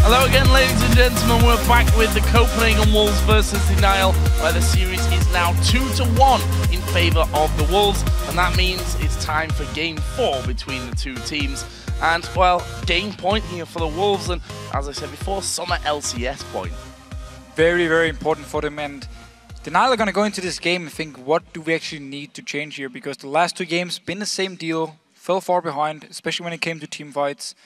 Hello again, ladies and gentlemen. We're back with the Copenhagen Wolves versus DNL, where the series is now 2-1 in favor of the Wolves, and that means it's time for Game 4 between the two teams. And, well, game point here for the Wolves, and as I said before, summer LCS point. Very, very important for them, and DNL are going to go into this game and think, what do we actually need to change here? Because the last two games been the same deal, fell far behind, especially when it came to team fights,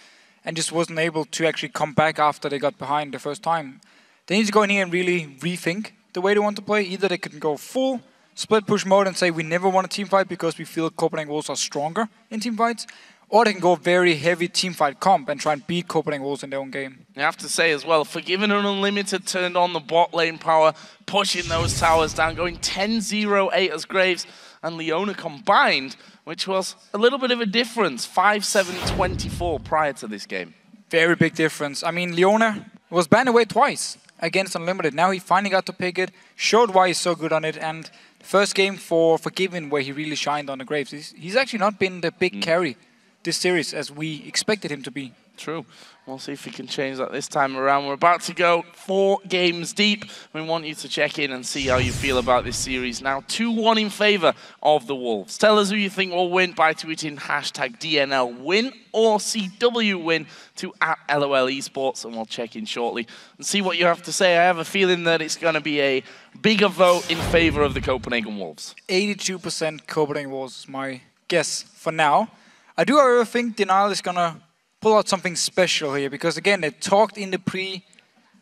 and just wasn't able to actually come back after they got behind the first time. They need to go in here and really rethink the way they want to play. Either they can go full split push mode and say we never want a team fight because we feel Copenhagen Wolves are stronger in team fights, or they can go very heavy team fight comp and try and beat Copenhagen Wolves in their own game. You have to say as well, Forgiven and Unlimited turned on the bot lane power, pushing those towers down, going 10-0-8 as Graves and Leona combined, which was a little bit of a difference, 5-7-24 prior to this game. Very big difference. I mean, Leona was banned away twice against Unlimited. Now he finally got to pick it, showed why he's so good on it, and first game for Forgiven where he really shined on the Graves. He's actually not been the big carry this series as we expected him to be. True. We'll see if we can change that this time around. We're about to go 4 games deep. We want you to check in and see how you feel about this series. Now 2-1 in favor of the Wolves. Tell us who you think will win by tweeting hashtag DNL win or CW win to @LOL Esports, and we'll check in shortly and see what you have to say. I have a feeling that it's going to be a bigger vote in favor of the Copenhagen Wolves. 82% Copenhagen Wolves is my guess for now. I do, however, think DNL is going to pull out something special here, because again, they talked in the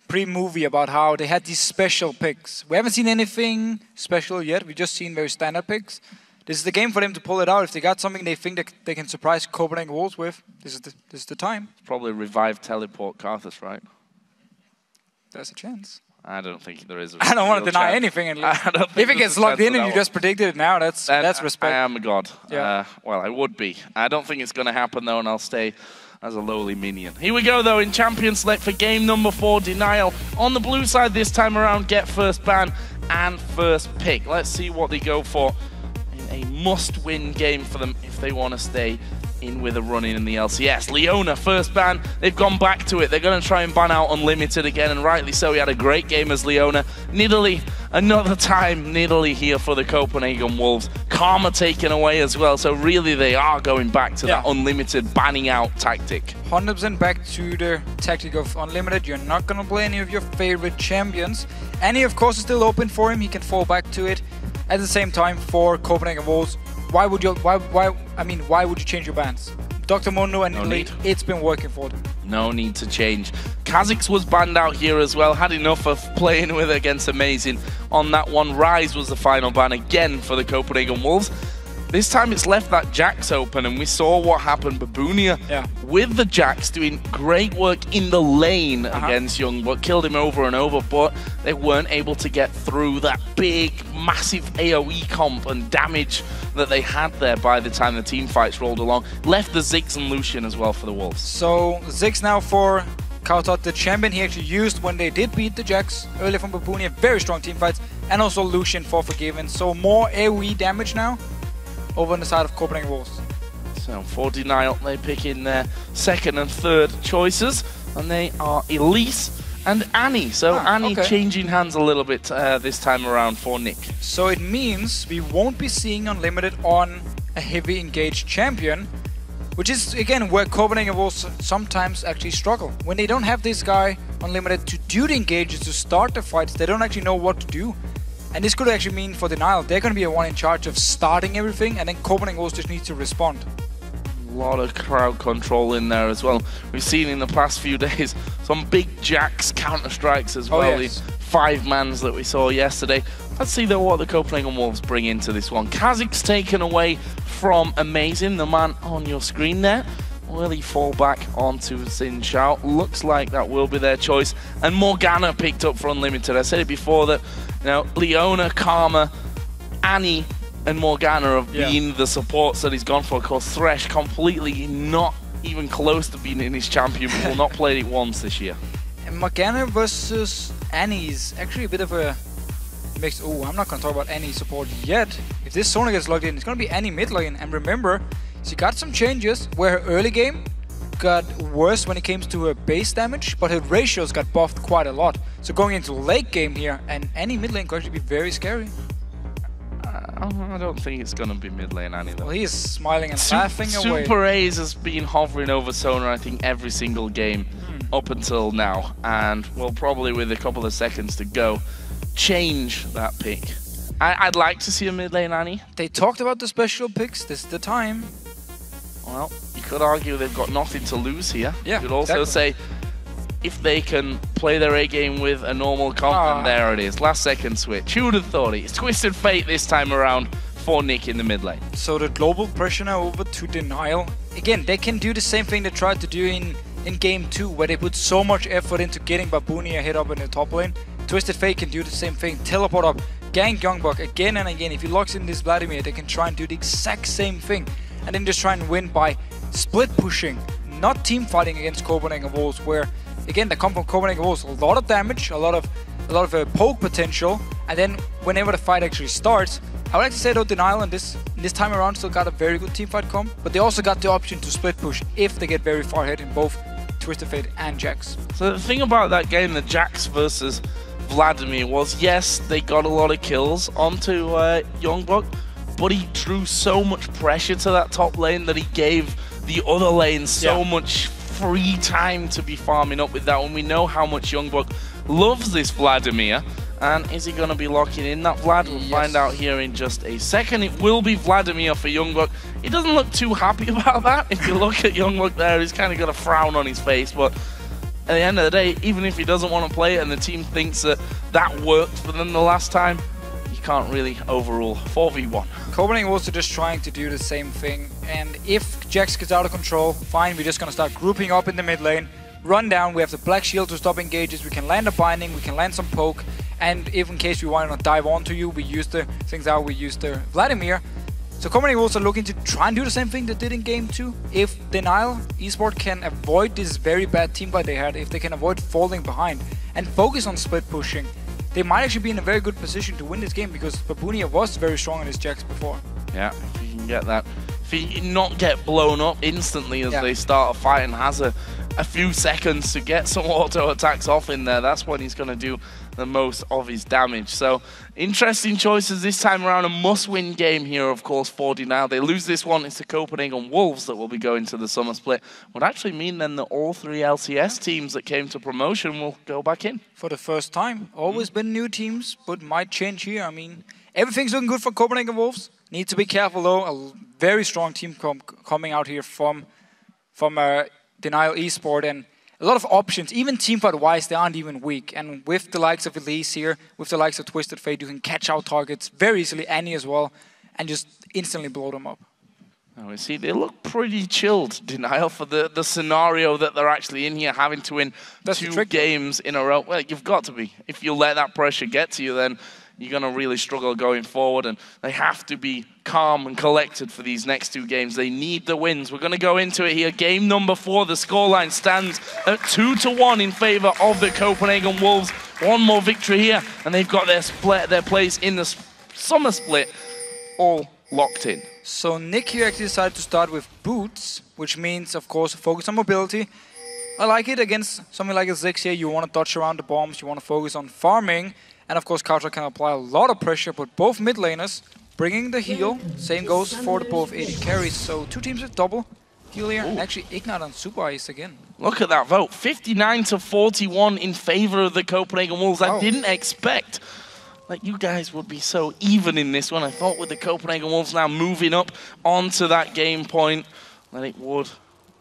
pre-movie about how they had these special picks. We haven't seen anything special yet. We've just seen very standard picks. This is the game for them to pull it out. If they got something they think that they can surprise Copenhagen Wolves with, this is the time. Probably revive teleport Karthus, right? There's a chance. I don't think there is. I don't want to deny anything. If it gets locked in and you just predicted it now, that's respect. I am a god. Yeah. Well, I would be. I don't think it's going to happen though, and I'll stay as a lowly minion. Here we go though in Champion Select for game number 4, DNL. On the blue side this time around, get first ban and first pick. Let's see what they go for in a must-win game for them if they want to stay in with a run-in in the LCS. Leona, first ban. They've gone back to it. They're going to try and ban out Unlimited again, and rightly so. He had a great game as Leona. Nidalee, another time, Nidalee here for the Copenhagen Wolves. Karma taken away as well, so really they are going back to that Unlimited banning out tactic. 100% back to the tactic of Unlimited. You're not going to play any of your favorite champions. Annie, of course, is still open for him. He can fall back to it. At the same time, for Copenhagen Wolves, why would you change your bans? Dr. Mundo and Elite, it's been working for them. No need to change. Kha'Zix was banned out here as well. Had enough of playing with it against Amazing on that one. Rise was the final ban again for the Copenhagen Wolves. This time it's left that Jax open, and we saw what happened. Babunia with the Jax doing great work in the lane against YoungBuck, killed him over and over, but they weren't able to get through that big, massive AoE comp and damage that they had there by the time the team fights rolled along. Left the Ziggs and Lucian as well for the Wolves. So Ziggs now for cowTard, the champion he actually used when they did beat the Jax earlier from Babunia. Very strong team fights, and also Lucian for Forgiven. So more AoE damage now over on the side of Copenhagen Wolves. So for DNL, they pick in their second and third choices, and they are Elise and Annie. So Annie changing hands a little bit this time around for Nick. So it means we won't be seeing Unlimited on a heavy engaged champion, which is again where Copenhagen Wolves sometimes actually struggle. When they don't have this guy Unlimited to do the engages, to start the fights, they don't actually know what to do. And this could actually mean for DNL, they're going to be the one in charge of starting everything, and then Copenhagen Wolves just need to respond. A lot of crowd control in there as well. We've seen in the past few days some big Jax counter-strikes as well. The 5-mans that we saw yesterday. Let's see though what the Copenhagen Wolves bring into this one. Kha'Zix taken away from Amazing, the man on your screen there. Will he fall back onto Xin Zhao? Looks like that will be their choice. And Morgana picked up for Unlimited. I said it before that, you know, Leona, Karma, Annie, and Morgana have been the supports that he's gone for. Of course, Thresh completely not even close to being in his champion. Will not played it once this year. And Morgana versus Annie is actually a bit of a mix. Oh, I'm not going to talk about Annie support yet. If this Sona gets logged in, it's going to be Annie mid lane. And remember, she got some changes where her early game got worse when it came to her base damage, but her ratios got buffed quite a lot. So going into late game here, and any mid lane could actually be very scary. I don't think it's going to be mid lane Annie though. Well, he is smiling and laughing away. Super A's has been hovering over Sona, I think, every single game up until now. And we'll probably, with a couple of seconds to go, change that pick. I'd like to see a mid lane Annie. They talked about the special picks. This is the time. Well, you could argue they've got nothing to lose here. Yeah, you could also say, if they can play their A game with a normal comp, and there it is. Last second switch. Who would have thought it? It's Twisted Fate this time around for Nick in the mid lane. So the global pressure now over to Denial. Again, they can do the same thing they tried to do in game 2, where they put so much effort into getting Babunia hit up in the top lane. Twisted Fate can do the same thing. Teleport up, gank YoungBuck again and again. If he locks in this Vladimir, they can try and do the exact same thing. And then just try and win by split pushing, not team fighting against Copenhagen Wolves, where again, they come from Copenhagen Wolves, a lot of damage, a lot of poke potential, and then whenever the fight actually starts, I would like to say though, Denial in this time around still got a very good teamfight comp, but they also got the option to split push if they get very far ahead in both Twisted Fate and Jax. So the thing about that game, the Jax versus Vladimir, was yes, they got a lot of kills onto YoungBuck, but he drew so much pressure to that top lane that he gave the other lane so much free time to be farming up with that, and we know how much YoungBuck loves this Vladimir. And is he going to be locking in that Vlad? We'll find out here in just a second. It will be Vladimir for YoungBuck. He doesn't look too happy about that. If you look at YoungBuck there, he's kind of got a frown on his face, but at the end of the day, even if he doesn't want to play it and the team thinks that that worked for them the last time, you can't really overrule 4v1. Copenhagen was just trying to do the same thing, and if Jax gets out of control, fine, we're just going to start grouping up in the mid lane, run down, we have the Black Shield to stop engages, we can land a binding, we can land some poke, and if in case we want to dive onto you, we use the things out, we use the Vladimir. So Copenhagen also looking to try and do the same thing they did in game 2. If Denial Esport can avoid this very bad team fight they had, if they can avoid falling behind and focus on split pushing, they might actually be in a very good position to win this game, because Babunia was very strong on his Jax before. Yeah, if he can get that. If he not get blown up instantly as they start a fight and has a few seconds to get some auto attacks off in there, that's when he's going to do the most of his damage. So interesting choices this time around. A must-win game here, of course, for Denial. They lose this one, it's the Copenhagen Wolves that will be going to the summer split. Would actually mean then that all 3 LCS teams that came to promotion will go back in. For the first time. Always been new teams, but might change here. I mean, everything's looking good for Copenhagen Wolves. Need to be careful though. A very strong team coming out here from Denial Esport, and a lot of options, even teamfight-wise, they aren't even weak. And with the likes of Elise here, with the likes of Twisted Fate, you can catch out targets very easily, Annie as well, and just instantly blow them up. We see they look pretty chilled, Denial, for the scenario that they're actually in here, having to win 2 games in a row. Well, you've got to be. If you let that pressure get to you, then you're going to really struggle going forward, and they have to be calm and collected for these next 2 games. They need the wins. We're going to go into it here. Game number 4, the scoreline stands at 2-1 in favor of the Copenhagen Wolves. One more victory here, and they've got their place in the summer split all locked in. So Nick here actually decided to start with boots, which means, of course, focus on mobility. I like it against something like a Ziggs here. You want to dodge around the bombs, you want to focus on farming. And of course, cowTard can apply a lot of pressure, but both mid laners bringing the heal. Same goes for the both AD carries. So 2 teams with double heal here. And actually Ignite on Super Ice again. Look at that vote. 59-41 in favor of the Copenhagen Wolves. I didn't expect that you guys would be so even in this one. I thought with the Copenhagen Wolves now moving up onto that game point, that it would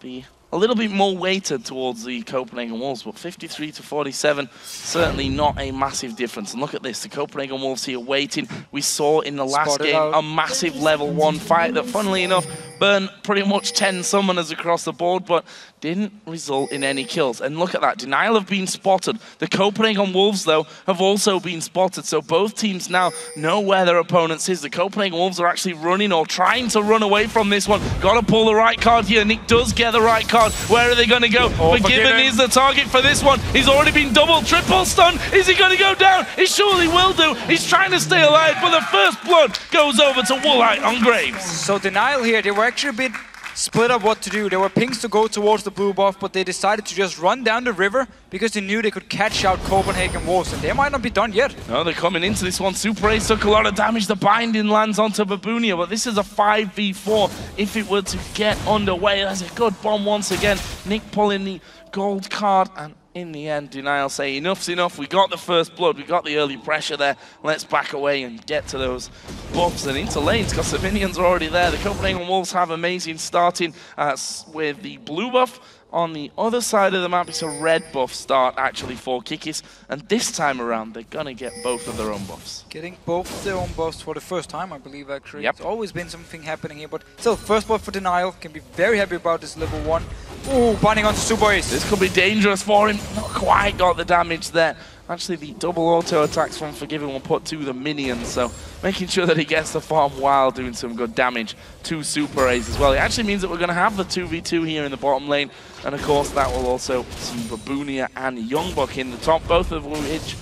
be a little bit more weighted towards the Copenhagen Wolves, but 53-47, certainly not a massive difference. And look at this, the Copenhagen Wolves here waiting. We saw in the last game a massive level 1 fight that, funnily enough, burned pretty much 10 summoners across the board, but didn't result in any kills. And look at that, Denial have been spotted. The Copenhagen Wolves, though, have also been spotted, so both teams now know where their opponents is. The Copenhagen Wolves are actually running or trying to run away from this one. Got to pull the right card here. Nick does get the right card. Where are they going to go? Forgiven is the target for this one. He's already been double, triple stunned. Is he going to go down? He surely will do. He's trying to stay alive, but the first blood goes over to Woolite on Graves. So Denial here, they were actually a bit split up what to do. There were pings to go towards the blue buff, but they decided to just run down the river because they knew they could catch out Copenhagen Wolves, and they might not be done yet. No, they're coming into this one. Super Ace took a lot of damage. The binding lands onto Babunia, but this is a 5v4 if it were to get underway. That's a good bomb once again. Nick pulling the gold card, and in the end, DNL say enough's enough. We got the first blood, we got the early pressure there. Let's back away and get to those buffs and into lanes because the minions are already there. The Copenhagen Wolves have amazing starting with the blue buff. On the other side of the map, it's a red buff start actually for Kikis, and this time around, they're gonna get both of their own buffs. Getting both of their own buffs for the first time, I believe, actually. Yep. It's always been something happening here, but still, first buff for DNL. Can be very happy about this level 1. Ooh, binding onto Super Ace. This could be dangerous for him. Not quite got the damage there. Actually, the double auto attacks from Forgiven will put to the minions, so making sure that he gets the farm while doing some good damage to Super Ace as well. It actually means that we're going to have the 2v2 here in the bottom lane, and of course that will also see Babunia and YoungBuck in the top, both of which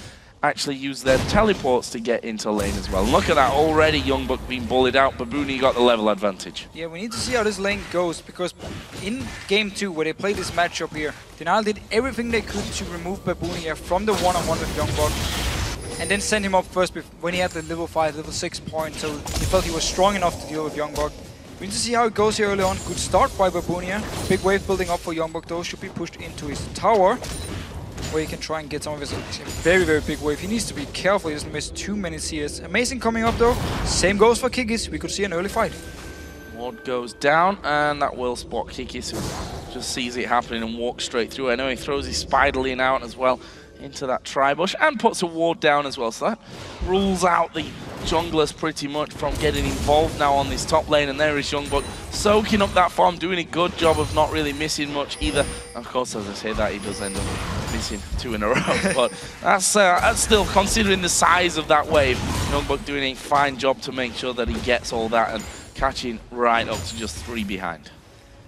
actually use their teleports to get into lane as well. And look at that, already YoungBuck being bullied out. Babunia got the level advantage. Yeah, we need to see how this lane goes, because in game 2, where they played this matchup here, DNL did everything they could to remove Babunia from the one-on-one with YoungBuck, and then send him up first when he had the level 5, level 6 point, so he felt he was strong enough to deal with YoungBuck. We need to see how it goes here early on. Good start by Babunia. Big wave building up for YoungBuck though, should be pushed into his tower, where he can try and get some of his very, very big wave. He needs to be careful, he doesn't miss too many CS. Amazing coming up though. Same goes for Kikis. We could see an early fight. Ward goes down, and that will spot Kikis, who just sees it happening and walks straight through. I know he throws his Spiderling out as well into that tri-bush and puts a ward down as well. So that rules out the junglers pretty much from getting involved now on this top lane. And there is YoungBuck soaking up that farm, doing a good job of not really missing much either. Of course, as I say that, he does end up missing 2 in a row, but that's still, considering the size of that wave, YoungBuck doing a fine job to make sure that he gets all that and catching right up to just 3 behind.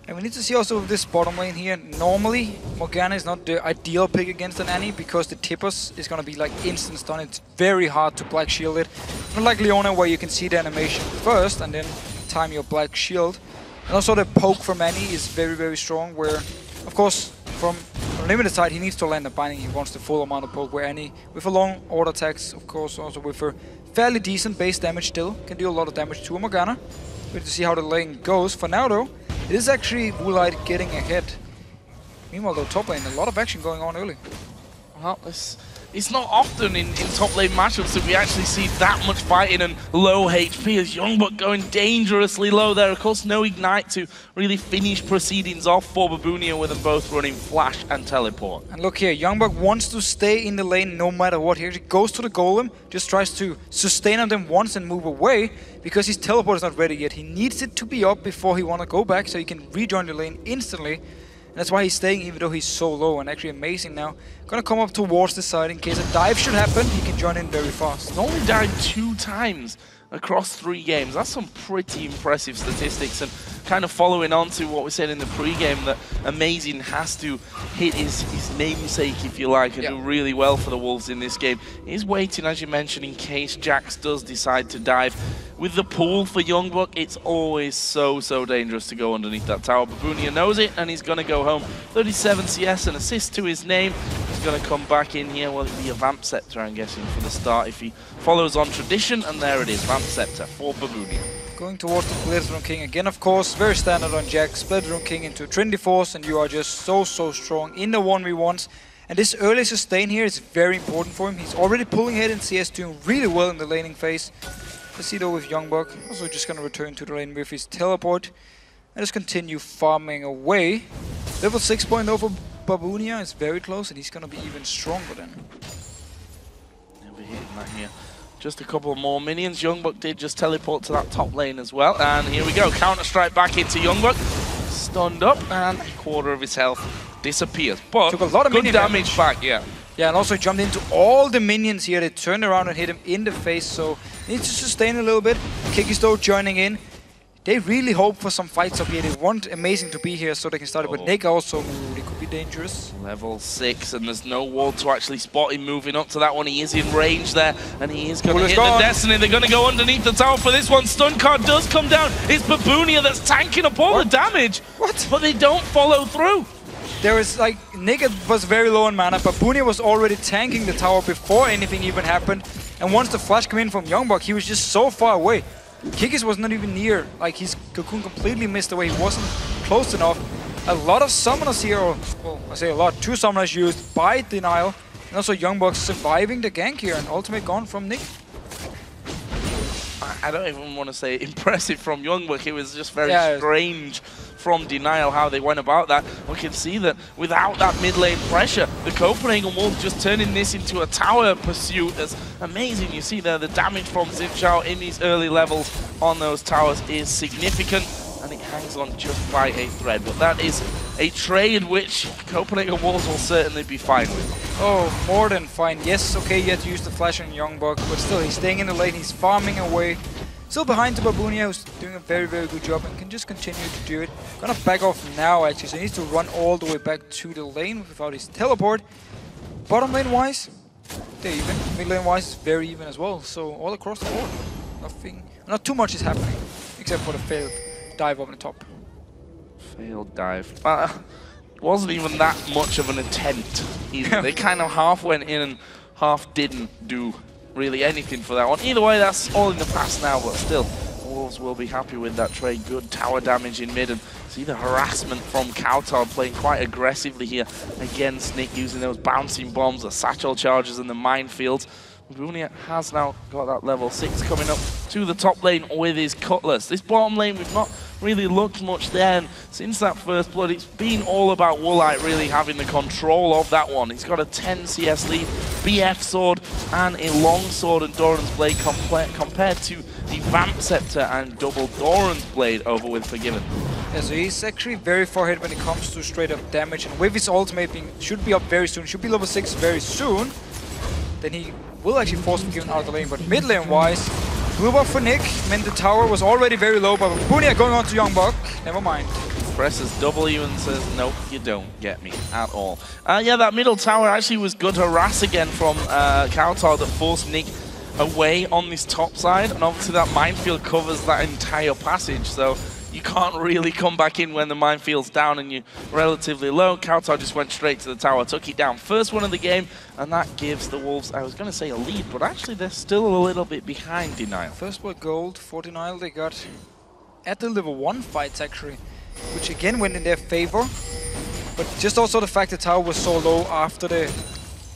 And we need to see also with this bottom lane here, normally Morgana is not the ideal pick against an Annie because the Tippers is going to be like instant stun. It's very hard to black shield it. Not like Leona where you can see the animation first and then time your black shield. And also the poke from Annie is very, very strong, where of course from limited side he needs to land the binding. He wants the full amount of poke, where Annie with a long order attacks, of course also with her fairly decent base damage still, can do a lot of damage to a Morgana. We need to see how the lane goes. For now though, it is actually Woolite getting ahead. Meanwhile though, top lane, a lot of action going on early. Well, it's not often in top lane matchups that we actually see that much fighting and low HP, as YoungBuck going dangerously low there. Of course, no Ignite to really finish proceedings off for Babunia, with them both running Flash and Teleport. And look here, YoungBuck wants to stay in the lane no matter what. He actually goes to the Golem, just tries to sustain on them once and move away, because his Teleport is not ready yet. He needs it to be up before he wants to go back, so he can rejoin the lane instantly. And that's why he's staying even though he's so low, and actually amazing now. Gonna come up towards the side in case a dive should happen, he can join in very fast. He's only died 2 times across 3 games. That's some pretty impressive statistics, and kind of following on to what we said in the pre-game, that Amazing has to hit his namesake, if you like, and do really well for the Wolves in this game. He's waiting, as you mentioned, in case Jax does decide to dive. With the pool for YoungBuck, it's always so dangerous to go underneath that tower. Babunia knows it, and he's going to go home. 37 CS, an assist to his name. He's going to come back in here. Well, it'll be a Vamp Scepter, I'm guessing, for the start, if he follows on tradition. And there it is, Vamp Scepter for Babunia. Going towards the Blizzard King again, of course. Very standard on Jax. Blizzard King into Trinity Force, and you are just so strong in the 1v1s. And this early sustain here is very important for him. He's already pulling ahead in CS, doing really well in the laning phase. Let's see though with YoungBuck, also just gonna return to the lane with his teleport and just continue farming away. Level 6 point over Babunia is very close, and he's gonna be even stronger then. Never hitting that here. Just a couple more minions. YoungBuck did just teleport to that top lane as well, and here we go. Counter strike back into YoungBuck. Stunned up, and a quarter of his health disappears. But took a lot of good damage back, yeah. Yeah, and also jumped into all the minions here. They turned around and hit him in the face, so needs to sustain a little bit. Kikis though joining in. they really hope for some fights up here. They want Amazing to be here so they can start it. But Nick also, it could be dangerous. Level 6, and there's no wall to actually spot him moving up to that one. He is in range there, and he is going to hit the Destiny. They're going to go underneath the tower for this one. Stun card does come down. It's Babunia that's tanking up all the damage. What? But they don't follow through. There is like, Nick was very low on mana, but Babunia was already tanking the tower before anything even happened. And once the flash came in from YoungBuck, he was just so far away. Kikis was not even near, like his cocoon completely missed away, he wasn't close enough. A lot of summoners here, or, well, I say a lot, 2 summoners used by DNL, and also YoungBuck surviving the gank here, and ultimate gone from Nick. I don't even want to say impressive from YoungBuck, it was just very strange from DNL how they went about that. We can see that without that mid lane pressure, the Copenhagen Wolves just turning this into a tower pursuit. As amazing, you see there the damage from Tzortziou in these early levels on those towers is significant, and it hangs on just by a thread. But that is a trade which Copenhagen Wolves will certainly be fine with. Oh, more than fine. Yes, okay, you had to use the flash on YoungBuck, but still he's staying in the lane, he's farming away. Still behind to Babunia, who's doing a very, very good job and can just continue to do it. Gonna back off now, actually, so he needs to run all the way back to the lane without his teleport. Bottom lane-wise, they're even. Mid lane-wise, very even as well. So all across the board, not too much is happening, except for the failed dive up the top. Failed dive. It wasn't even that much of an attempt either. They kind of half went in and half didn't do really anything for that one. Either way, that's all in the past now, but still, Wolves will be happy with that trade. Good tower damage in mid, and see the harassment from cowTard playing quite aggressively here against Nick, using those bouncing bombs, the satchel charges, and the minefields. Babunia has now got that level 6 coming up to the top lane with his Cutlass. This bottom lane, we've not really looked much there, and since that first blood, it's been all about Woolite really having the control of that one. He's got a 10 CS lead, BF sword, and a long sword and Doran's blade compared to the Vamp Scepter and double Doran's blade over with Forgiven. Yeah, so he's actually very far ahead when it comes to straight up damage, and with his ultimate being, should be up very soon, should be level 6 very soon, then he will actually force Forgiven out of the lane. But mid lane wise, blue buff for Nick meant the tower was already very low, but Babunia going on to YoungBuck, never mind. Presses W and says, nope, you don't get me at all. Yeah, that middle tower actually was good harass again from cowTard that forced Nick away on this top side, and obviously that minefield covers that entire passage, so you can't really come back in when the minefield's down and you're relatively low. cowTard just went straight to the tower, took it down. First one of the game, and that gives the Wolves, I was going to say a lead, but actually they're still a little bit behind DNL. First blood gold for DNL they got at the level 1 fights actually, which again went in their favor. But just also the fact the tower was so low after the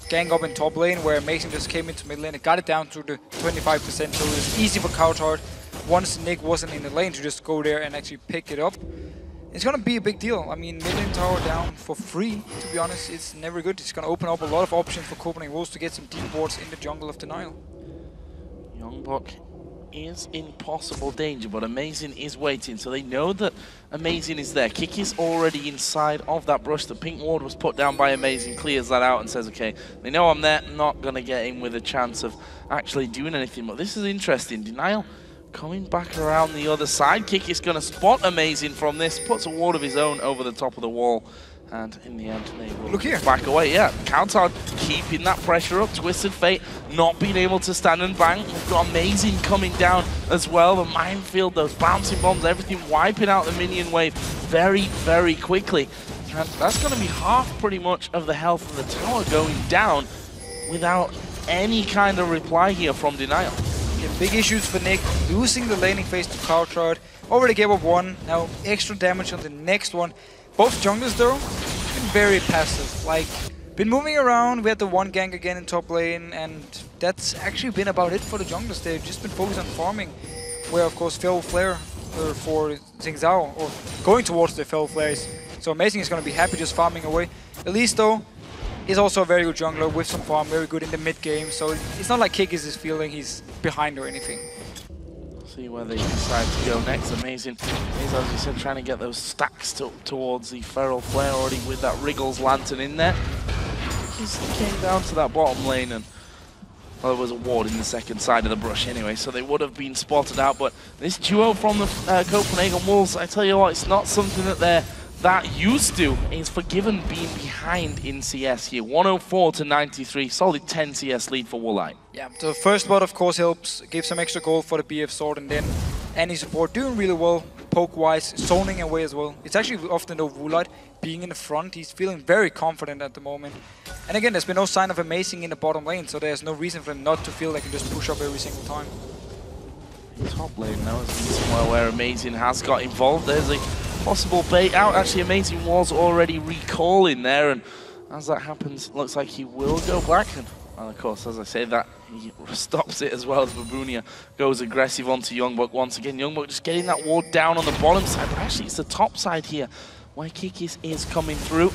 gang up in top lane, where Amazing just came into mid lane, it got it down to the 25%, so it was easy for cowTard once Nick wasn't in the lane to just go there and actually pick it up. It's gonna be a big deal. I mean, mid lane tower down for free, to be honest, it's never good. It's gonna open up a lot of options for Copenhagen Wolves to get some deep wards in the jungle of DNL. YoungBuck is in possible danger, but Amazing is waiting, so they know that Amazing is there. Kikis already inside of that brush. The pink ward was put down by Amazing, clears that out and says, okay, they know I'm there, not gonna get in with a chance of actually doing anything. But this is interesting. DNL coming back around the other side. Kikis gonna spot Amazing from this, puts a ward of his own over the top of the wall, and in the end they will back away. Yeah, cowTard keeping that pressure up. Twisted Fate not being able to stand and bang. We've got Amazing coming down as well. The minefield, those bouncing bombs, everything wiping out the minion wave very, very quickly. And that's gonna be half pretty much of the health of the tower going down without any kind of reply here from DNL. Yeah, big issues for Nick, losing the laning phase to cowTard. Already gave up one, now extra damage on the next one. Both junglers though, been very passive, like, been moving around. We had the one gank again in top lane, and that's actually been about it for the junglers. They've just been focused on farming, where of course FLICKR for Tzortziou, or going towards the FLICKR. So Amazing is going to be happy just farming away. Elise though, is also a very good jungler with some farm, very good in the mid game, so it's not like Kikis is feeling he's behind or anything. See where they decide to go next. Amazing is, as you said, trying to get those stacks towards the Feral Flare already with that Wriggles Lantern in there. He came down to that bottom lane and Well, there was a ward in the second side of the brush anyway, so they would have been spotted out. But this duo from the Copenhagen Wolves, I tell you what, it's not something that they're that used to. Is forgiven being behind in CS here. 104 to 93, solid 10 CS lead for Woolite. Yeah, the first blood of course helps, give some extra gold for the BF sword, and then any support doing really well, poke-wise, zoning away as well. It's actually often though Woolite being in the front, he's feeling very confident at the moment. And again, there's been no sign of amazing in the bottom lane, so there's no reason for him not to feel they can just push up every single time. Top lane now has been somewhere where Amazing has got involved. There's a possible bait out. Actually, Amazing was already recalling there, and as that happens, looks like he will go back. And of course, as I say that, he stops it as well as Babunia goes aggressive onto YoungBuck once again. YoungBuck just getting that ward down on the bottom side. But actually, it's the top side here where Kikis is coming through.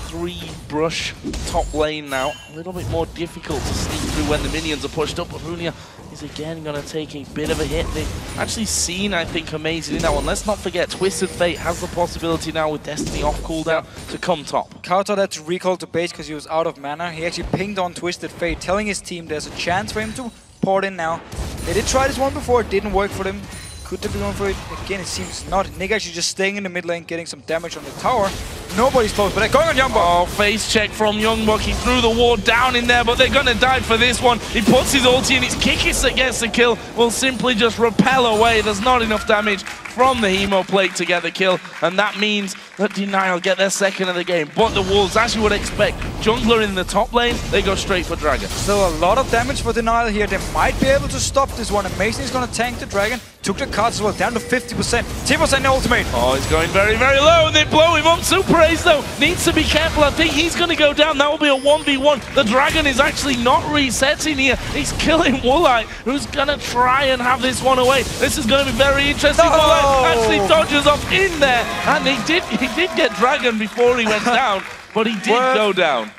3-brush top lane now. A little bit more difficult to sneak through when the minions are pushed up. Babunia is again going to take a bit of a hit. They've actually seen, I think, Amazing in that one. Let's not forget, Twisted Fate has the possibility now with Destiny off cooldown to come top. cowTard had to recall to base because he was out of mana. He actually pinged on Twisted Fate, telling his team there's a chance for him to pour it in now. They did try this one before, it didn't work for them. Could they be going for it? Again, it seems not. Nick actually just staying in the mid lane, getting some damage on the tower. Nobody's close, but they're going on YoungBuck. Oh, face check from YoungBuck. He threw the ward down in there, but they're going to die for this one. He puts his ulti and it's Kikis that gets the kill. Will simply just repel away. There's not enough damage from the Hemo plate to get the kill, and that means that DNL get their second of the game. But the Wolves, as you would expect, jungler in the top lane, they go straight for Dragon. Still a lot of damage for DNL here. They might be able to stop this one. Amazing is going to tank the Dragon. Took the cards as well, down to 50%. 10% ultimate. Oh, he's going very, very low, and they blow him up. Super Ace, though, needs to be careful. I think he's going to go down. That will be a 1v1. The Dragon is actually not resetting here. He's killing Woolite, who's going to try and have this one away. This is going to be very interesting. No! Woolite actually dodges off in there, and he did get Dragon before he went down, but he did go down.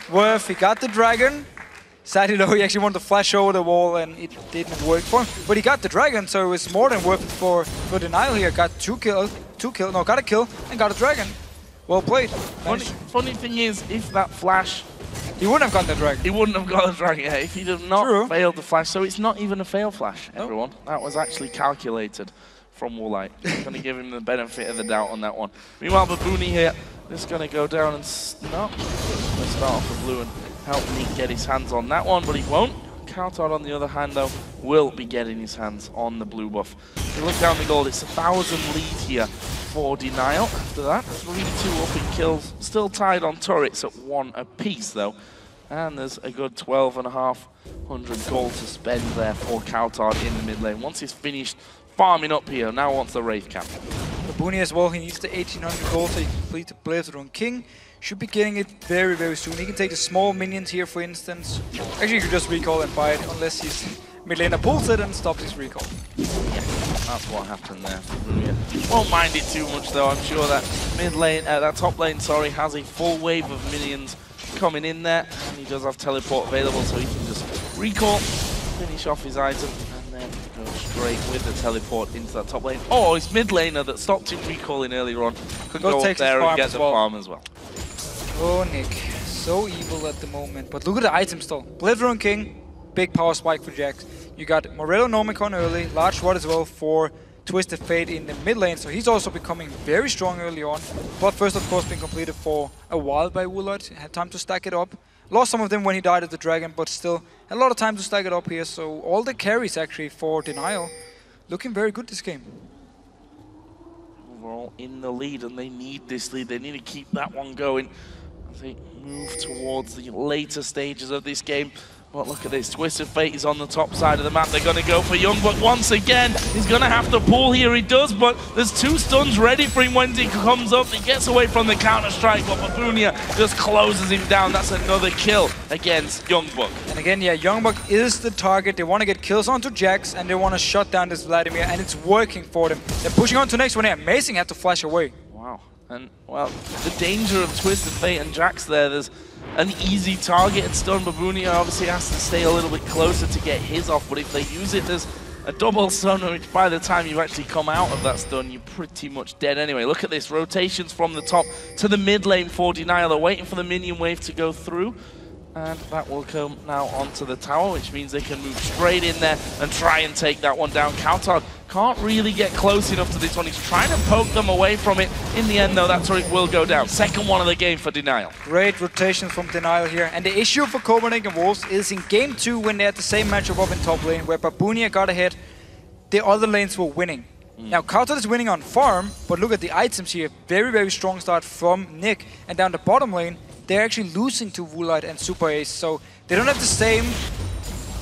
He got the Dragon. Sadly though, he actually wanted to flash over the wall and it didn't work for him. But he got the Dragon, so it was more than worth it for DNL here. Got got a kill and got a Dragon. Well played. Funny thing is, if that flash... He wouldn't have got the Dragon. He wouldn't have got the Dragon, yeah, if he did not fail the flash. So it's not even a fail flash, everyone. That was actually calculated from Woolite. Going to give him the benefit of the doubt on that one. Meanwhile, Babunia here is going to go down and start off with blue and help Nick get his hands on that one, but he won't. cowTard, on the other hand, though, will be getting his hands on the blue buff. If you look down the gold, it's 1,000 lead here for DNL. After that, 3-2 up in kills. Still tied on turrets at 1 apiece, though. And there's a good 12,500 gold to spend there for cowTard in the mid lane. Once he's finished farming up here, now wants the Wraith Camp. Babunia as well, he needs the 1,800 gold to complete the Blazethrone King. Should be getting it very, very soon. He can take the small minions here, for instance. Actually, you could just recall and buy it, unless his mid laner pulls it and stops his recall. Yeah, that's what happened there. Babunia won't mind it too much, though. I'm sure that mid lane, that top lane, sorry, has a full wave of minions coming in there, and he does have teleport available, so he can just recall, finish off his item, and then go straight with the teleport into that top lane. Oh, his mid laner that stopped him recalling earlier on could go up there and get the farm as well. Oh, Nick, so evil at the moment. But look at the item still. Blazethrone King, big power spike for Jax. You got Morello Nomicon early, large ward as well for Twisted Fate in the mid lane, so he's also becoming very strong early on. But first, of course, been completed for a while by Woolite. Had time to stack it up. Lost some of them when he died at the Dragon, but still had a lot of time to stack it up here. So all the carries actually for DNL looking very good this game. Overall in the lead, and they need this lead. They need to keep that one going as they move towards the later stages of this game. But look at this, Twisted Fate is on the top side of the map. They're going to go for YoungBuck once again. He's going to have to pull here, he does, but there's 2 stuns ready for him when he comes up. He gets away from the counter-strike, but Babunia just closes him down. That's another kill against YoungBuck. And again, yeah, YoungBuck is the target. They want to get kills onto Jax, and they want to shut down this Vladimir, and it's working for them. They're pushing on to the next one here. Amazing had to flash away. Wow. And, well, the danger of Twisted Fate and Jax there's an easy target and stun. Babunia obviously has to stay a little bit closer to get his off, but if they use it, there's a double stun, which by the time you actually come out of that stun, you're pretty much dead anyway. Look at this, rotations from the top to the mid lane for DNL. They're waiting for the minion wave to go through. And that will come now onto the tower, which means they can move straight in there and try and take that one down. cowTard can't really get close enough to this one. He's trying to poke them away from it. In the end, though, that turret will go down. Second one of the game for DNL. Great rotation from DNL here. And the issue for Copenhagen Wolves is in game 2, when they had the same matchup up in top lane, where Babunia got ahead, the other lanes were winning. Now, cowTard is winning on farm, but look at the items here. Very, very strong start from Nick. And down the bottom lane, they're actually losing to Woolite and Super Ace, so they don't have the same.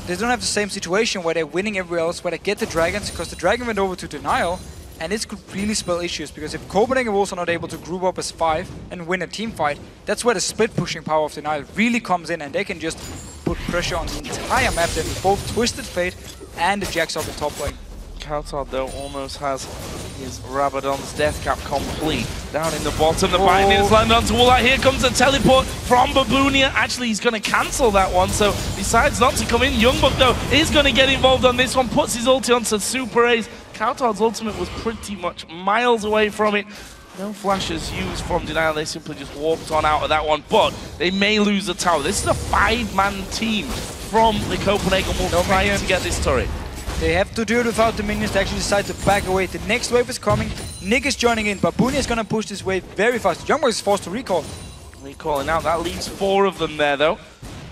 They don't have the same situation where they're winning everywhere else, where they get the dragons, because the dragon went over to DNL, and this could really spell issues. Because if Copenhagen Wolves are not able to group up as 5 and win a team fight, that's where the split pushing power of DNL really comes in, and they can just put pressure on the entire map. Then both Twisted Fate and the Jax up in top lane. cowTard, though, almost has his Rabadon's death cap complete. Down in the bottom, the binding is landed onto Woolite. Here comes a teleport from Babunia. Actually, he's going to cancel that one, so decides not to come in. YoungBuck, though, is going to get involved on this one. Puts his ulti onto Super Ace. cowTard's ultimate was pretty much miles away from it. No flashes used from DNL. They simply just walked on out of that one, but they may lose the tower. This is a 5-man team from the Copenhagen Wolves trying to get this turret. They have to do it without the minions. They actually decide to back away. The next wave is coming. Nick is joining in. Babunia is going to push this wave very fast. YoungBuck is forced to recall. Recalling out. That leaves 4 of them there, though.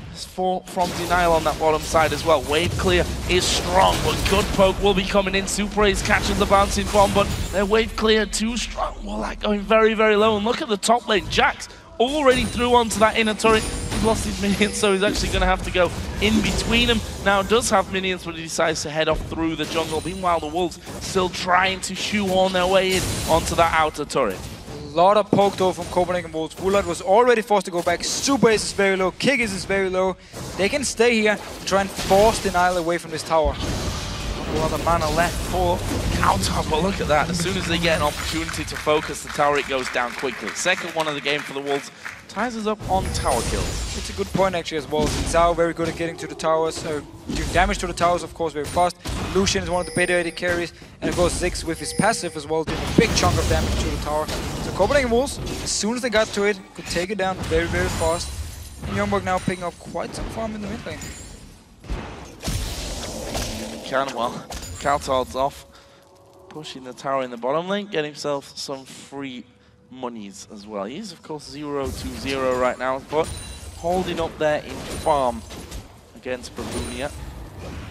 There's 4 from DNL on that bottom side as well. Wave clear is strong, but good poke will be coming in. Super Ace catches the bouncing bomb, but their wave clear too strong. Woolite going very, very low. And look at the top lane. Jax already threw onto that inner turret. He's lost his minions, so he's actually going to have to go in between them. Now does have minions, but he decides to head off through the jungle. Meanwhile, the Wolves still trying to shoehorn their way in onto that outer turret. A lot of poke though from Copenhagen Wolves. Woolite was already forced to go back. Super Ace is very low. Kikis is very low. They can stay here and try and force DNL away from this tower. A lot of mana left for cowTard, but look at that. As soon as they get an opportunity to focus the tower, it goes down quickly. Second one of the game for the Wolves. Ties us up on tower kills. It's a good point actually as well. Tzortziou very good at getting to the towers, doing damage to the towers of course very fast. Lucian is one of the better AD carries, and of course Ziggs with his passive as well, doing a big chunk of damage to the tower. So Copenhagen Wolves, as soon as they got to it, could take it down very, very fast. And YoungBuck now picking up quite some farm in the mid lane. Well, cowTard's off, pushing the tower in the bottom lane, get himself some free monies as well. He's of course 0-2-0 right now, but holding up there in farm against Babunia.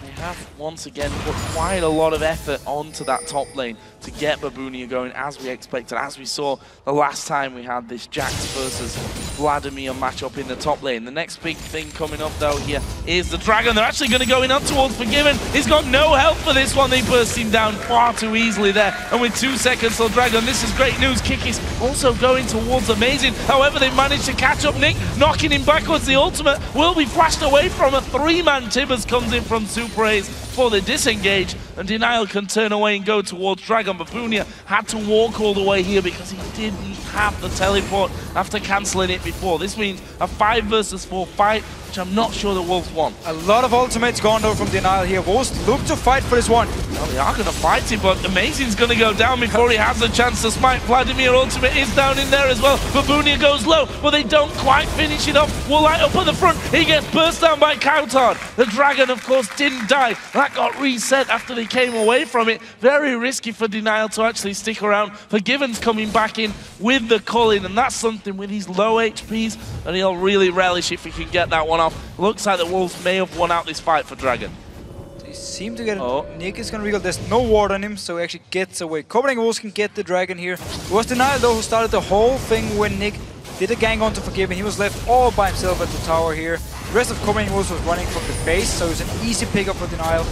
They have once again put quite a lot of effort onto that top lane to get Babunia going as we expected, as we saw the last time we had this Jax versus Vladimir matchup in the top lane. The next big thing coming up though here is the Dragon. They're actually going to go in up towards Forgiven. He's got no help for this one. They burst him down far too easily there. And with 2 seconds till Dragon, this is great news. Kikis also going towards Amazing. However, they managed to catch up Nick, knocking him backwards. The ultimate will be flashed away from a 3-man. Tibbers comes in from Super Ace for the disengage, and DNL can turn away and go towards Dragon. Babunia had to walk all the way here because he didn't have the teleport after cancelling it before. This means a 5 versus 4 fight, which I'm not sure the Wolves want. A lot of ultimates gone though from DNL here. Wolves look to fight for this one. Well, they are going to fight it, but Amazing's going to go down before he has a chance to smite. Vladimir ultimate is down in there as well. Babunia goes low, but they don't quite finish it off. Woolite up at the front. He gets burst down by cowTard. The Dragon, of course, didn't die. That got reset after they came away from it. Very risky for DNL to actually stick around. Forgiven's coming back in with the Culling, and that's something with his low HPs, and he'll really relish if he can get that one off. Looks like the Wolves may have won out this fight for Dragon. They seem to get it. Nick is going to recall. There's no ward on him, so he actually gets away. Copenhagen Wolves can get the Dragon here. It was DNL though who started the whole thing when Nick did a gang onto Forgiven. He was left all by himself at the tower here. The rest of Copenhagen Wolves was running from the base, so it was an easy pickup for DNL.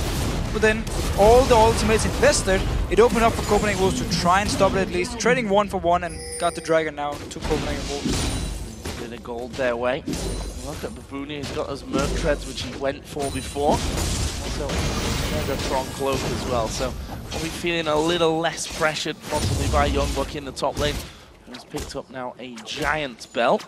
But then, with all the ultimates invested, it opened up for Copenhagen Wolves to try and stop it at least. Trading 1 for 1 and got the Dragon now to Copenhagen Wolves. Bit of gold their way. Look at Babunia, he's got those Merc Treads which he went for before. Also, mega strong cloak as well. So, we'll be feeling a little less pressured possibly by YoungBuck in the top lane. He's picked up now a giant belt.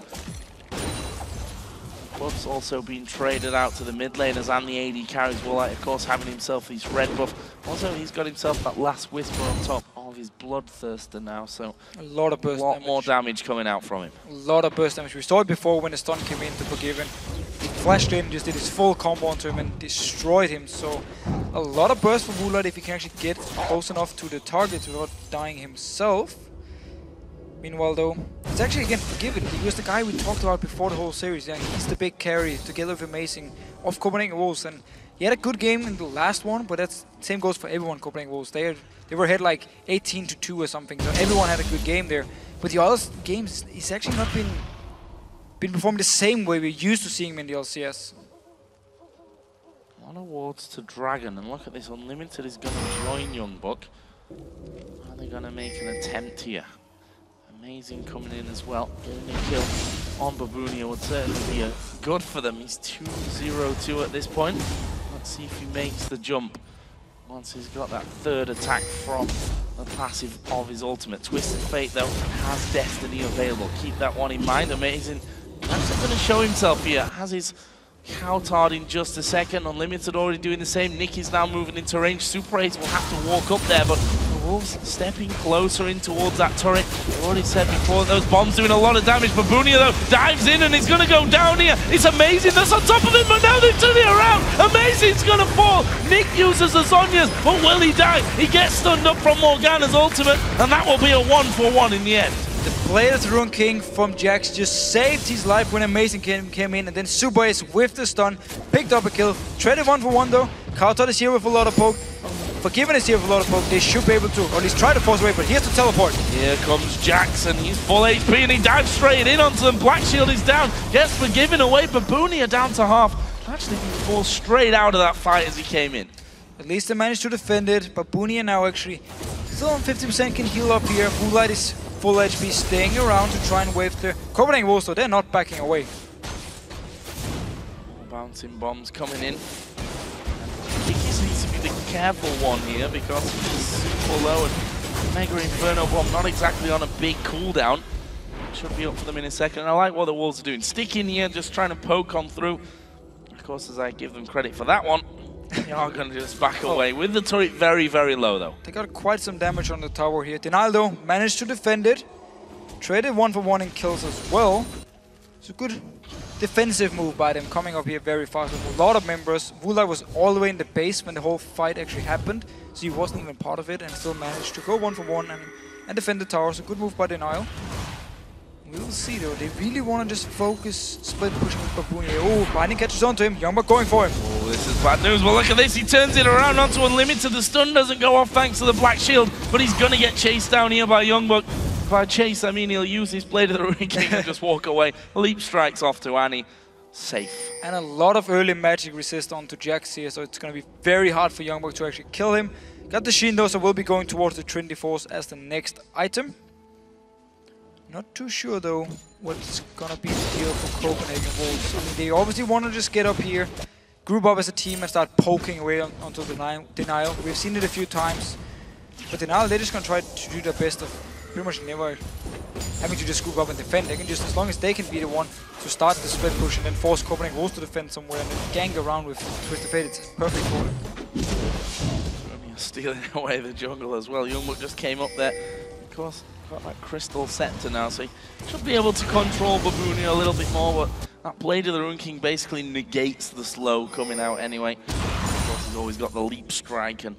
Buff's also been traded out to the mid laners and the AD carries. Woolite, of course, having himself his red buff. Also, he's got himself that last whisper on top of his Bloodthirster now, so a lot of burst more damage coming out from him. A lot of burst damage. We saw it before when the stun came in to Forgiven. It flashed in, just did his full combo onto him and destroyed him. So a lot of burst for Woolite if he can actually get close enough to the target without dying himself. Meanwhile though, it's actually again forgiven. He was the guy we talked about before the whole series. Yeah, he's the big carry together with Amazing of Copenhagen Wolves, and he had a good game in the last one, but that's same goes for everyone Copenhagen Wolves. They were ahead like 18-2 or something, so everyone had a good game there. But the other games, he's actually not been performing the same way we're used to seeing him in the LCS. On awards to Dragon, and look at this, Unlimited is going to join YoungBuck. Are they going to make an attempt here? Amazing coming in as well, getting a kill on Babunia would certainly be good for them. He's 2-0-2 at this point. Let's see if he makes the jump once he's got that third attack from the passive of his ultimate. Twisted Fate though has Destiny available. Keep that one in mind. Amazing. Actually going to show himself here. Has his cowTard in just a second. Unlimited already doing the same. Nicky's now moving into range. Super 8 will have to walk up there, but the Wolves stepping closer in towards that turret. I've already said before, those bombs doing a lot of damage. Babunia though dives in and he's going to go down here. It's Amazing that's on top of him, but now they're turning around. Amazing's going to fall. Nick uses the Zhonya's, but will he die? He gets stunned up from Morgana's ultimate, and that will be a 1-for-1 in the end. The play of the Rune King from Jax just saved his life when Amazing came in, and then Super Ace with the stun, picked up a kill, traded 1-for-1 though. cowTard is here with a lot of poke. Forgiven is here with a lot of poke. They should be able to, or at least try to force away, but he has to teleport. Here comes Jackson, he's full HP and he dives straight in onto them. Black Shield is down, gets Forgiven away, Babunia down to half. Actually, he falls straight out of that fight as he came in. At least they managed to defend it. Babunia now actually still on 50%, can heal up here. Woolite is full HP, staying around to try and wave the Copenhagen Wolves, so they're not backing away. Bouncing bombs coming in. Kikis needs to be the careful one here because he's super low and Mega Inferno Bomb not exactly on a big cooldown. Should be up for them in a second. And I like what the Wolves are doing. Stick in here, just trying to poke on through. Of course, as I give them credit for that one, they are going to just back away with the turret very, very low though. They got quite some damage on the tower here. DNL though managed to defend it. Traded 1-for-1 in kills as well. It's a good defensive move by them, coming up here very fast with a lot of members. Woolite was all the way in the base when the whole fight actually happened, so he wasn't even part of it and still managed to go 1-for-1 and defend the tower. So good move by DNL. We will see though, they really want to just focus split pushing with Babunia. Oh, Binding catches onto him, YoungBuck going for him. Oh, this is bad news. Well, look at this, he turns it around onto Unlimited. The stun doesn't go off thanks to the Black Shield, but he's going to get chased down here by YoungBuck. By chase, I mean he'll use his Blade of the Rune King and just walk away. Leap strikes off to Annie. Safe. And a lot of early magic resist onto Jax here, so it's going to be very hard for YoungBuck to actually kill him. Got the Sheen though, so we'll be going towards the Trinity Force as the next item. Not too sure though what's going to be the deal for Copenhagen Wolves. I mean, they obviously want to just get up here, group up as a team and start poking away onto the DNL. We've seen it a few times. But DNL, they're just going to try to do their best of pretty much never having to just group up and defend. They can just, as long as they can be the one to start the split push and then force Copenhagen Wolves to defend somewhere and then gang around with Twisted Fate, it's perfect for them. Stealing away the jungle as well. YoungBuck just came up there. Of course, got that Crystal Scepter now, so he should be able to control Babunia a little bit more, but that Blade of the Rune King basically negates the slow coming out anyway. Of course, he's always got the Leap Strike and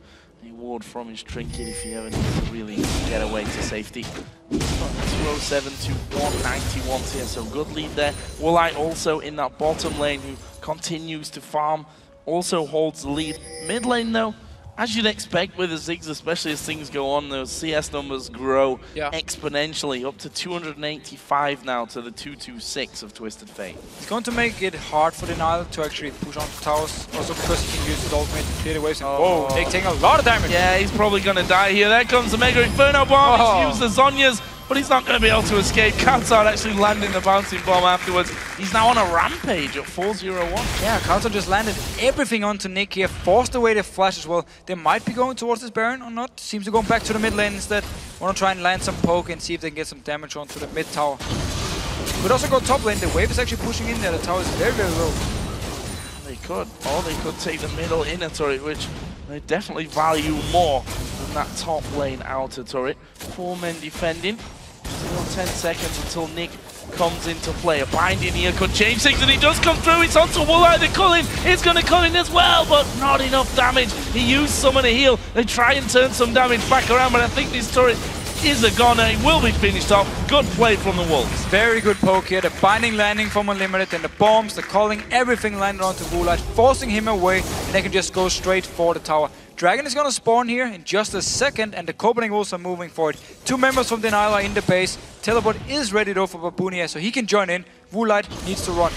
a ward from his Trinket if he ever needs to really get away to safety. 207 to 191 here, so good lead there. Woolite also in that bottom lane who continues to farm, also holds the lead. Mid lane though, as you'd expect with the Ziggs, especially as things go on, those CS numbers grow exponentially, up to 285 now to the 226 of Twisted Fate. It's going to make it hard for DNL to actually push on towers, also because he can use his ultimate to clear the waves. Whoa, Nick taking a lot of damage. Yeah, he's probably going to die here. There comes the Mega Inferno Bomb. He's used the Zhonya's, but he's not going to be able to escape. cowTard actually landing the bouncing bomb afterwards. He's now on a rampage at 4-0-1. Yeah, cowTard just landed everything onto Nick here, forced away the flash as well. They might be going towards this Baron or not. Seems to go back to the mid lane instead. Want to try and land some poke and see if they can get some damage onto the mid tower. Could also go top lane. The wave is actually pushing in there. The tower is very, very low. They could, or they could take the middle inner turret, which they definitely value more than that top lane outer turret. 4 men defending. Still 10 seconds until Nick comes into play. A binding here could change things, and he does come through. It's onto Woolite. The culling is going to come in as well, but not enough damage. He used some of the heal. They try and turn some damage back around, but I think this turret is a goner. It will be finished off. Good play from the Wolves. Very good poke here. The binding landing from Unlimited, and the bombs, the calling, everything landed onto Woolite, forcing him away, and they can just go straight for the tower. Dragon is going to spawn here in just a second, and the Copenhagen Wolves are moving for it. 2 members from DNL are in the base. Teleport is ready though for Babunia, so he can join in. Woolite needs to run.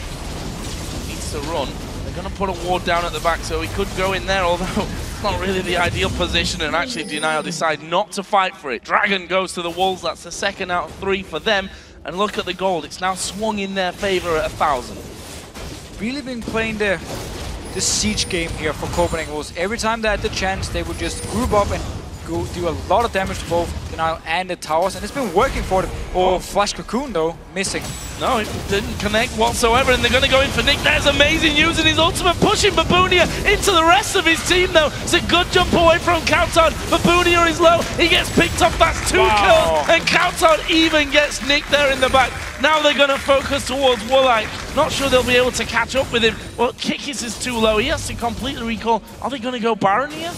Needs to run. They're going to put a ward down at the back, so he could go in there, although it's not really the ideal position, and actually DNL decide not to fight for it. Dragon goes to the Wolves. That's the 2nd out of 3 for them. And look at the gold. It's now swung in their favor at 1,000. Really been playing the siege game here for Copenhagen Wolves. Every time they had the chance, they would just group up and go do a lot of damage to both DNL and the towers, and it's been working for them. Oh, Flash Cocoon though, missing. No, it didn't connect whatsoever, and they're going to go in for Nick. There's amazing using his ultimate, pushing Babunia into the rest of his team though. It's a good jump away from cowTard. Babunia is low. He gets picked up. That's 2 kills, and cowTard even gets Nick there in the back. Now they're going to focus towards Woolite. Not sure they'll be able to catch up with him. Well, Kikis is too low. He has to completely recall. Are they going to go Baron here?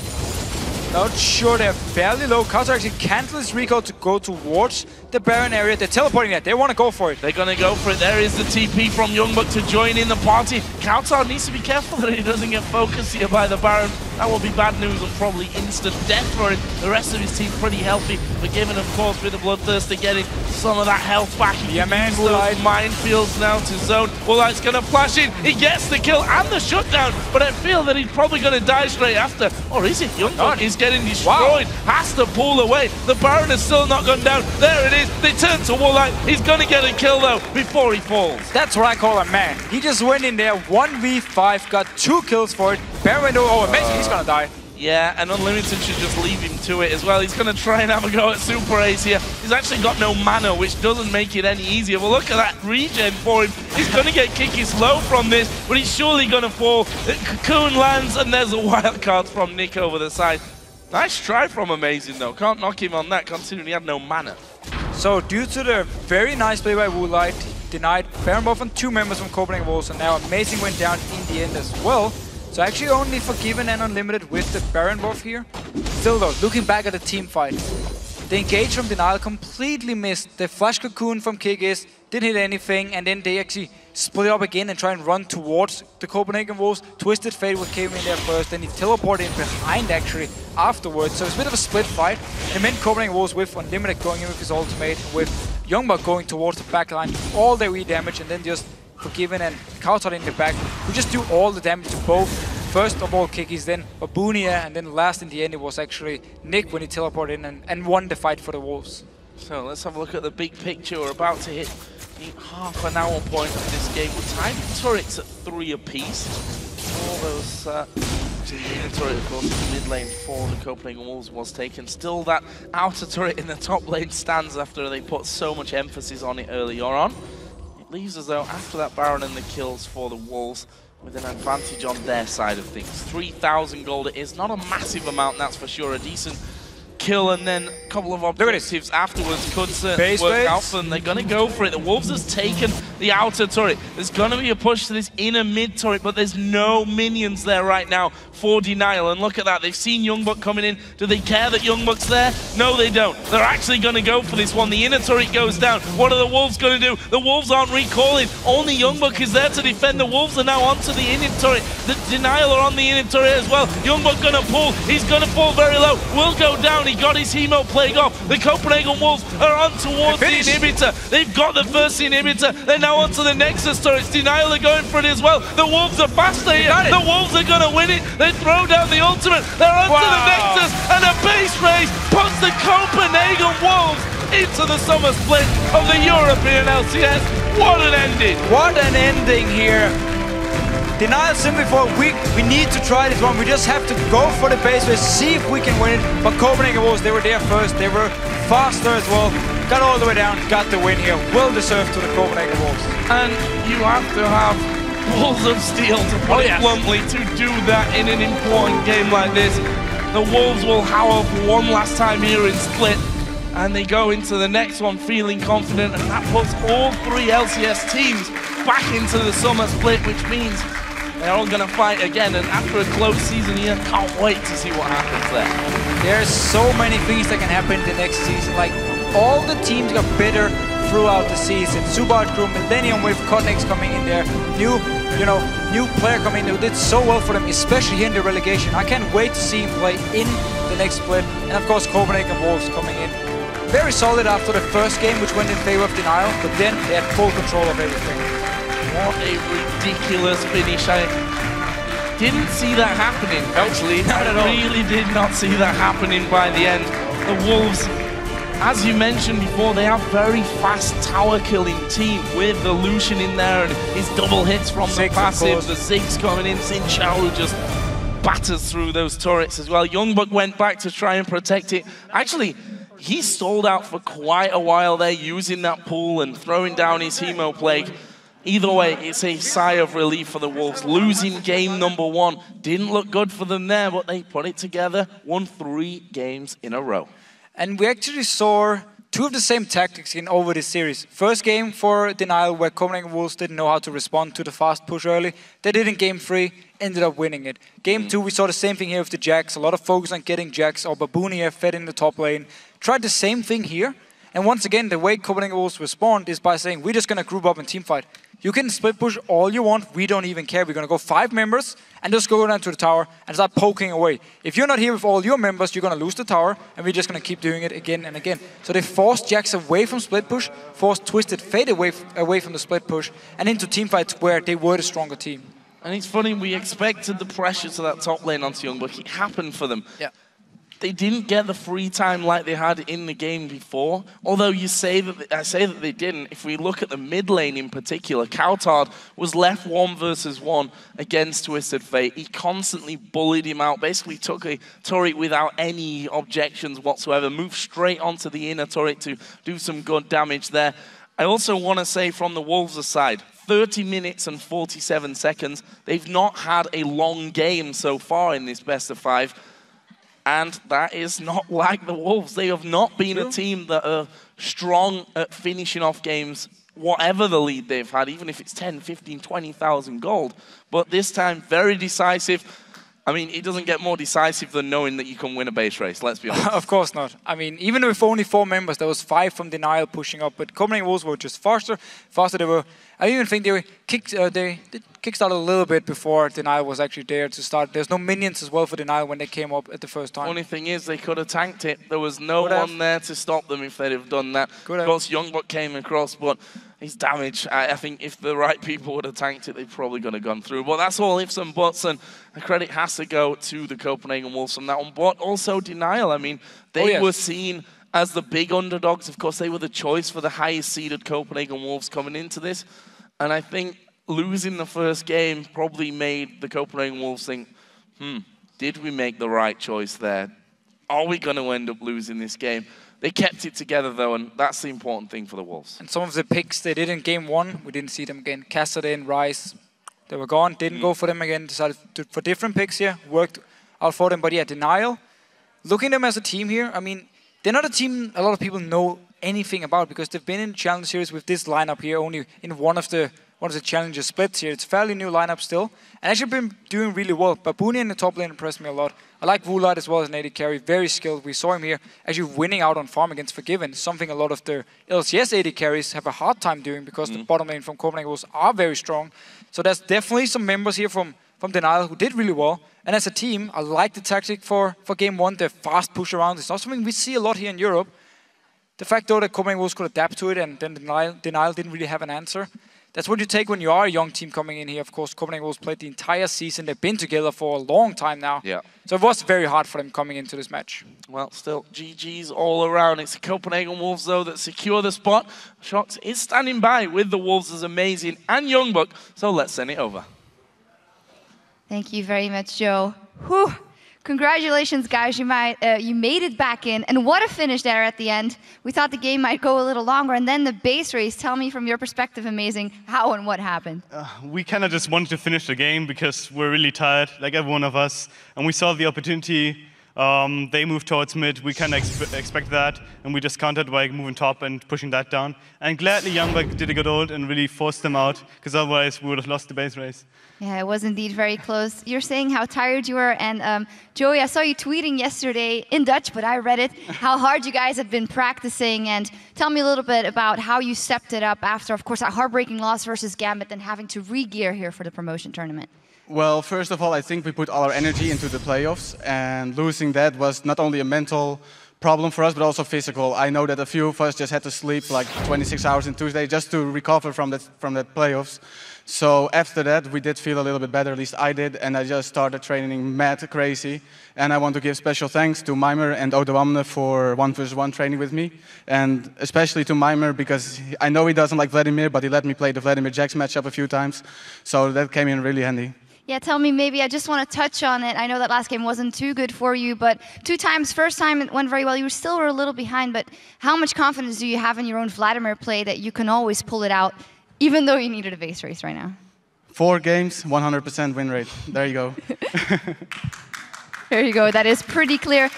Not sure, they're fairly low. cowTard actually cancels his recall to go towards the Baron area. They're teleporting it. They want to go for it. They're going to go for it. There is the TP from YoungBuck to join in the party. cowTard needs to be careful that he doesn't get focused here by the Baron. That will be bad news and probably instant death for him. The rest of his team pretty healthy, but given, of course, with the Bloodthirster getting some of that health back. Yeah, man. Woolite minefields now to zone. Woolite's going to flash in. He gets the kill and the shutdown, but I feel that he's probably going to die straight after. Or is it? YoungBuck is getting destroyed. Has to pull away. The Baron has still not gone down. There it is. They turn to Woolite. He's going to get a kill though before he falls. That's what I call a man. He just went in there 1v5, got 2 kills for it. Baron, oh amazing, he's going to die. Yeah, and Unlimited should just leave him to it as well. He's going to try and have a go at Super Ace here. He's actually got no mana, which doesn't make it any easier. But look at that regen for him. He's going to get Kikis low from this, but he's surely going to fall. The Cocoon lands, and there's a wild card from Nick over the side. Nice try from Amazing, though. Can't knock him on that, considering he had no mana. So, due to the very nice play by Woolite, denied Baron buff on 2 members from Copenhagen Wolves, and now Amazing went down in the end as well. So actually only Forgiven and Unlimited with the Baron buff here. Still though, looking back at the team fight, the engage from DNL completely missed. The Flash Cocoon from Kikis didn't hit anything, and then they actually split up again and try and run towards the Copenhagen Wolves. Twisted Fate came in there first, then he teleported in behind actually afterwards. So it's a bit of a split fight. And it meant Copenhagen Wolves with Unlimited going in with his ultimate, with YoungBuck going towards the backline, all their re-damage, and then just Forgiven and cowTard in the back, who just do all the damage to both. First of all Kikis, then Babunia, and then last in the end it was actually Nick when he teleported in and won the fight for the Wolves. So let's have a look at the big picture. We're about to hit the half an hour point of this game. We're tied turrets at 3 apiece. All those, the inner turret, of course, in the mid lane for the Copenhagen Wolves was taken. Still that outer turret in the top lane stands after they put so much emphasis on it earlier on. It leaves us though, after that Baron and the kills for the Wolves, with an advantage on their side of things. 3,000 gold it is, not a massive amount, that's for sure. A decent kill, and then a couple of objectives afterwards could work out for them. They're going to go for it. The Wolves has taken the outer turret. There's going to be a push to this inner mid turret, but there's no minions there right now for DNL. And look at that. They've seen YoungBuck coming in. Do they care that YoungBuck's there? No, they don't. They're actually going to go for this one. The inner turret goes down. What are the Wolves going to do? The Wolves aren't recalling. Only YoungBuck is there to defend. The Wolves are now onto the inner turret. The DNL are on the inner turret as well. YoungBuck going to pull. He's going to fall very low. Will go down. He got his Hemo Plague off. The Copenhagen Wolves are on towards the inhibitor. They've got the first inhibitor. They're now on to the Nexus turrets. DNL are going for it as well. The Wolves are faster here. The Wolves are going to win it. They throw down the ultimate. They're on to the Nexus, and a base race puts the Copenhagen Wolves into the summer split of the European LCS. What an ending. What an ending here. DNL simply thought, we need to try this one. We just have to go for the base race, see if we can win it. But Copenhagen Wolves, they were there first. They were faster as well. Got all the way down, got the win here. Well deserved to the Copenhagen Wolves. And you have to have balls of steel, to put it bluntly, to do that in an important game like this. The Wolves will howl for one last time here in Split. and they go into the next one feeling confident, and that puts all 3 LCS teams back into the summer split, which means they're all going to fight again, and after a close season here, can't wait to see what happens there. There's so many things that can happen in the next season. Like, all the teams got better throughout the season. Subar crew, Millennium with Cotnex coming in there, new player coming in who did so well for them, especially here in the relegation. I can't wait to see him play in the next split. And of course, Copenhagen Wolves coming in. Very solid after the first game, which went in favor of Denial, but then they had full control of everything. What a ridiculous finish. I didn't see that happening, actually. I really did not see that happening by the end. The Wolves, as you mentioned before, they are a very fast tower killing team with the Lucian in there and his double hits from the passive, the Ziggs coming in, Xin Chao who just batters through those turrets as well. YoungBuck went back to try and protect it. Actually, he stalled out for quite a while there, using that pool and throwing down his Hemo Plague. Either way, it's a sigh of relief for the Wolves. Losing game number 1 didn't look good for them there, but they put it together, won 3 games in a row. And we actually saw 2 of the same tactics in over this series. First game for Denial, where Copenhagen Wolves didn't know how to respond to the fast push early. They did in game 3, ended up winning it. Game 2, we saw the same thing here with the Jax. A lot of focus on getting Jax or Babunia fed in the top lane. Tried the same thing here. And once again, the way Copenhagen Wolves respond is by saying, we're just going to group up and team fight. You can split push all you want, we don't even care. We're going to go 5 members and just go down to the tower and start poking away. If you're not here with all your members, you're going to lose the tower, and we're just going to keep doing it again and again. So they forced Jax away from split push, forced Twisted Fate away from the split push, and into team fights where they were the stronger team. And it's funny, we expected the pressure to that top lane onto YoungBuck. It happened for them. Yeah. They didn't get the free time like they had in the game before. Although I say that they didn't. If we look at the mid lane in particular, cowTard was left 1 versus 1 against Twisted Fate. He constantly bullied him out, basically took a turret without any objections whatsoever, moved straight onto the inner turret to do some good damage there. I also want to say from the Wolves' side, 30 minutes and 47 seconds. They've not had a long game so far in this best of 5. And that is not like the Wolves. They have not been a team that are strong at finishing off games, whatever the lead they've had, even if it's 10, 15, 20,000 gold. But this time, very decisive. I mean, it doesn't get more decisive than knowing that you can win a base race, let's be honest. Of course not. I mean, even with only 4 members, there was 5 from Denial pushing up, but Copenhagen Wolves were just faster. They were, I even think they did kickstart a little bit before Denial was actually there to start. There's no minions as well for Denial when they came up at the first time. Only thing is, they could have tanked it. There was no one there to stop them if they'd have done that. Of course, YoungBuck came across, but his damage, I think if the right people would have tanked it, they probably could have gone through. But that's all ifs and buts, and the credit has to go to the Copenhagen Wolves on that one. But also Denial, I mean, they were seen as the big underdogs. Of course, they were the choice for the highest seeded Copenhagen Wolves coming into this. And I think losing the first game probably made the Copenhagen Wolves think, did we make the right choice there? Are we going to end up losing this game? They kept it together, though, and that's the important thing for the Wolves. And some of the picks they did in game 1, we didn't see them again. Kassadin, Rice, they were gone. Didn't go for them again. Decided for different picks here. Worked out for them. But yeah, Denial. Looking at them as a team here, I mean, they're not a team a lot of people know anything about because they've been in Challenge Series with this lineup here only in one of the Challenger splits here. It's a fairly new lineup still. And actually been doing really well. Babunia in the top lane impressed me a lot. I like Woolite as well as an AD carry. Very skilled. We saw him here actually winning out on farm against Forgiven. Something a lot of the LCS AD carries have a hard time doing because the bottom lane from Copenhagen Wolves are very strong. So there's definitely some members here from Denial who did really well. And as a team, I like the tactic for game 1. The fast push around. It's not something we see a lot here in Europe. The fact though that Copenhagen Wolves could adapt to it and then Denial didn't really have an answer. That's what you take when you are a young team coming in here. Of course, Copenhagen Wolves played the entire season. They've been together for a long time now. Yeah. So it was very hard for them coming into this match. Well, still, GG's all around. It's the Copenhagen Wolves, though, that secure the spot. Shox is standing by with the Wolves as amazing and YoungBuck. So let's send it over. Thank you very much, Joe. Whew. Congratulations, guys. You made it back in. And what a finish there at the end. We thought the game might go a little longer. And then the base race. Tell me from your perspective, amazing, how and what happened. We kind of just wanted to finish the game because we're really tired, like every one of us. And we saw the opportunity They moved towards mid, we kind of expect that, and we just countered by moving top and pushing that down. And gladly YoungBuck did a good ult and really forced them out, because otherwise we would have lost the base race. Yeah, it was indeed very close. You're saying how tired you were, and Joey, I saw you tweeting yesterday in Dutch, but I read it, how hard you guys had been practicing, and tell me a little bit about how you stepped it up after, of course, that heartbreaking loss versus Gambit and having to re-gear here for the promotion tournament. Well, first of all, I think we put all our energy into the playoffs, and losing that was not only a mental problem for us, but also physical. I know that a few of us just had to sleep like 26 hours on Tuesday just to recover from that playoffs. So after that, we did feel a little bit better, at least I did, and I just started training mad crazy. And I want to give special thanks to Mimer and Odewamne for 1v1 training with me, and especially to Mimer because I know he doesn't like Vladimir, but he let me play the Vladimir Jax matchup a few times, so that came in really handy. Yeah, tell me, maybe I just want to touch on it. I know that last game wasn't too good for you, but 2 times, first time it went very well. You still were a little behind, but how much confidence do you have in your own Vladimir play that you can always pull it out, even though you needed a base race right now? 4 games, 100% win rate. There you go. There you go. That is pretty clear.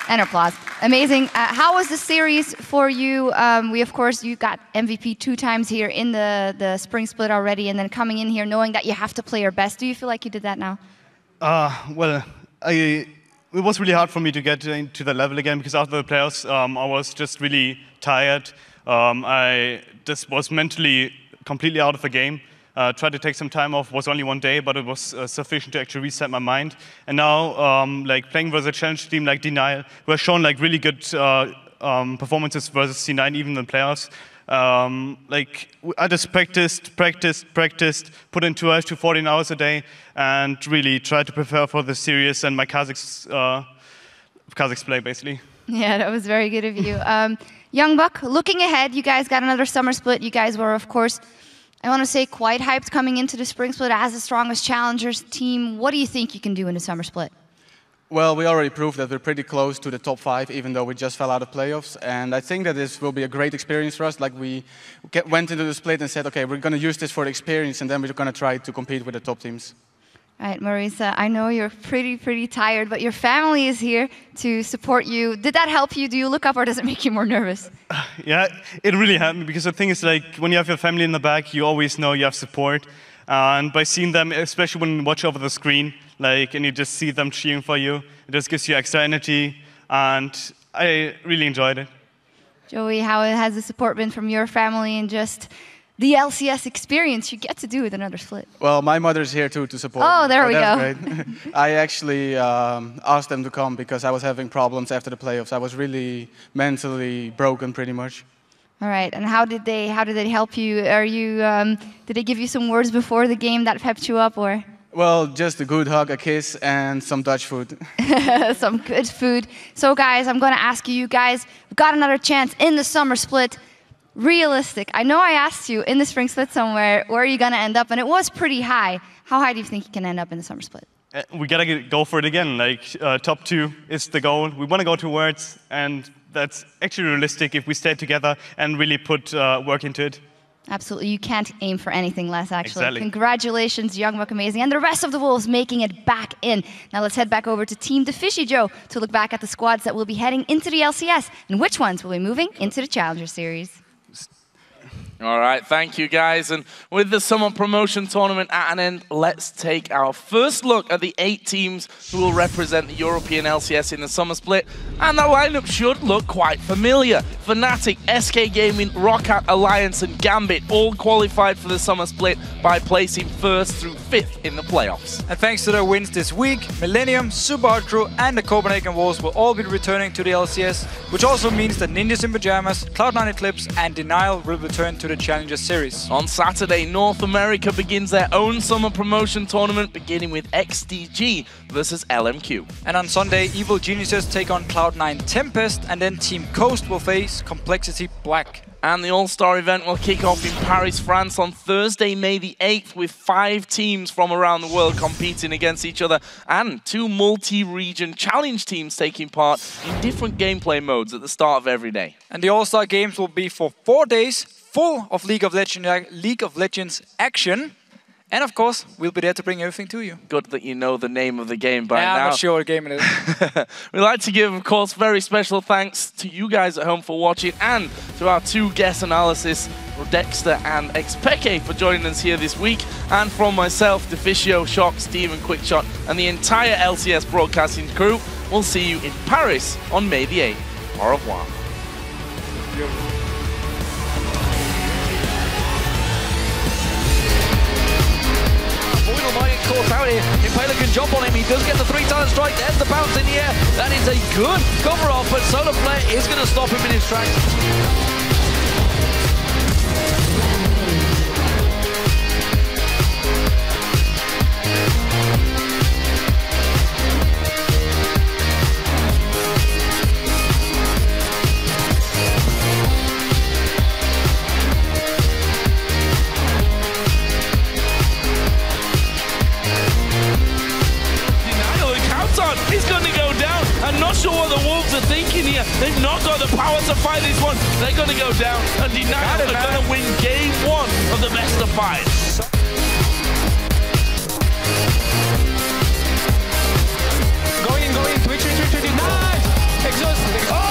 And applause. Amazing. How was the series for you? Of course, you got MVP 2 times here in the spring split already, and then coming in here knowing that you have to play your best. Do you feel like you did that now? Well, it was really hard for me to get into the level again because after the playoffs, I was just really tired. I just was mentally completely out of the game. Tried to take some time off, was only 1 day, but it was sufficient to actually reset my mind. And now, like playing versus a challenge team like DNL, who has shown like really good performances versus C9 even in the playoffs. Like I just practiced, put in 2 hours to 14 hours a day, and really tried to prepare for the series and my Kazakhs play basically. Yeah, that was very good of you. YoungBuck, looking ahead, you guys got another summer split. You guys were, of course, I want to say quite hyped coming into the spring split as the strongest challengers team. What do you think you can do in the summer split? Well, we already proved that we're pretty close to the top 5, even though we just fell out of playoffs. And I think that this will be a great experience for us. Like we went into the split and said, okay, we're going to use this for the experience, and then we're going to try to compete with the top teams. All right, Maurice, I know you're pretty tired, but your family is here to support you. Did that help you? Do you look up, or does it make you more nervous? Yeah, it really helped me, because the thing is, like, when you have your family in the back, you always know you have support. And by seeing them, especially when you watch over the screen, like, and you just see them cheering for you, it just gives you extra energy, and I really enjoyed it. Joey, how has the support been from your family and just the LCS experience you get to do with another split? Well, my mother's here too to support me. Oh, there we go. Great. I actually asked them to come because I was having problems after the playoffs. I was really mentally broken, pretty much. All right, and how did they help you? Did they give you some words before the game that pepped you up, or? Well, just a good hug, a kiss, and some Dutch food. Some good food. So, guys, I'm going to ask you guys, we've got another chance in the summer split. Realistic. I know I asked you in the spring split somewhere, where are you going to end up? And it was pretty high. How high do you think you can end up in the summer split? We got to go for it again. Like, top 2 is the goal. We want to go towards, and that's actually realistic if we stay together and really put work into it. Absolutely. You can't aim for anything less, actually. Exactly. Congratulations, YoungBuck, amazing. And the rest of the Wolves making it back in. Now let's head back over to Team Defishy Joe to look back at the squads that will be heading into the LCS and which ones will be moving into the Challenger Series. All right, thank you guys. And with the summer promotion tournament at an end, let's take our first look at the 8 teams who will represent the European LCS in the summer split. And the lineup should look quite familiar. Fnatic, SK Gaming, Roccat Alliance and Gambit all qualified for the summer split by placing 1st through 5th in the playoffs. And thanks to their wins this week, Millennium, Subaru and the Copenhagen Wolves will all be returning to the LCS, which also means that Ninjas in Pajamas, Cloud9 Eclipse and Denial will return to the Challenger Series. On Saturday, North America begins their own summer promotion tournament, beginning with XDG versus LMQ. And on Sunday, Evil Geniuses take on Cloud9 Tempest, and then Team Coast will face Complexity Black. And the All-Star event will kick off in Paris, France on Thursday, May the 8th, with 5 teams from around the world competing against each other and 2 multi-region challenge teams taking part in different gameplay modes at the start of every day. And the All-Star Games will be for 4 days, full of League of Legends action. And of course, we'll be there to bring everything to you. Good that you know the name of the game by now. I'm not sure what game it is. We'd like to give, of course, very special thanks to you guys at home for watching and to our two guest analysts, Dexter and Xpeke, for joining us here this week. And from myself, Deficio, Shock, Steven, Quickshot, and the entire LCS broadcasting crew, we'll see you in Paris on May the 8th. Au revoir. Caught out here. Impaler can jump on him. He does get the 3-time strike. There's the bounce in the air. That is a good cover off, but Solar Flare is going to stop him in his tracks. He's going to go down. I'm not sure what the Wolves are thinking here. They've not got the power to fight this one. They're going to go down, and DNL are going to win game 1 of the best of 5. Going, Twitch, nice! Exhaust.